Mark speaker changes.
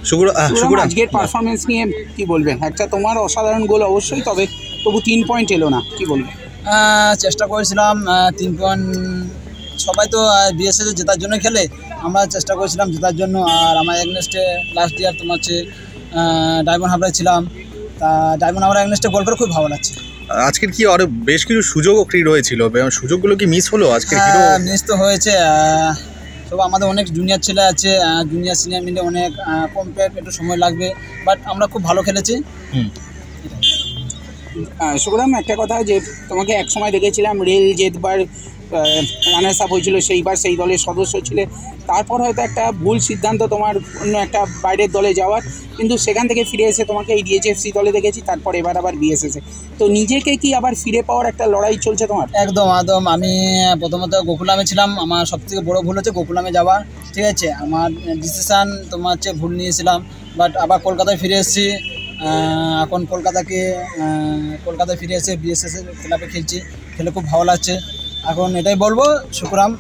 Speaker 1: শুকুরাম, আজকের পারফরমেন্স নিয়ে কি বলবেন? একটা তোমার অসাধারণ গোল অবশ্যই, তবে তবু 3 পয়েন্ট এলো না, কি বলবেন?
Speaker 2: চেষ্টা করেছিলাম 3 পয়েন্ট। সবাই তো বিএসএস জেতার জন্য খেলে, আমরা চেষ্টা করেছিলাম জেতার জন্য। আর আমার এগনেস্টে লাস্ট ইয়ার তোমার হচ্ছে ডায়মন্ড হাবড়ায় ছিলাম, তা ডায়মন্ড হাবড়া এগনেস্টে গোল করে খুব ভালো লাগছে।
Speaker 3: আজকের কি আরো বেশ কিছু সুযোগও ক্রিয়েট হয়েছিল, সুযোগগুলো কি মিস হলো আজকে?
Speaker 2: মিস তো হয়েছে। সব আমাদের অনেক জুনিয়র ছেলে আছে, জুনিয়র সিনিয়র মিলে অনেক কম্পেয়ার, একটু সময় লাগবে, বাট আমরা খুব ভালো খেলেছি।
Speaker 1: সুকুরাম, একটা কথা, যে তোমাকে এক সময় দেখেছিলাম রেল জেতবার রানার্স আপ হয়েছিল, সেইবার সেই দলের সদস্য ছিলে। তারপর হয়তো একটা ভুল সিদ্ধান্ত তোমার অন্য একটা বাইরের দলে যাওয়ার, কিন্তু সেখান থেকে ফিরে এসে তোমাকে এই ডিএইচএফসি দলে দেখেছি, তারপর এবার আবার বিএসএসে। তো নিজেকে কি আবার ফিরে পাওয়ার একটা লড়াই চলছে তোমার?
Speaker 2: একদম একদম। আমি প্রথমত গোকুলামে ছিলাম, আমার সবথেকে বড় ভুল হচ্ছে গোকুলামে যাওয়া, ঠিক আছে। আমার ডিসিশান তোমার হচ্ছে ভুল নিয়েছিলাম, বাট আবার কলকাতায় ফিরে এসেছি। এখন কলকাতায় ফিরে এসে বিএসএস ক্লাবে খেলছি, খেলে খুব ভালো লাগছে। এখন এটাই বলবো, শুকুরাম।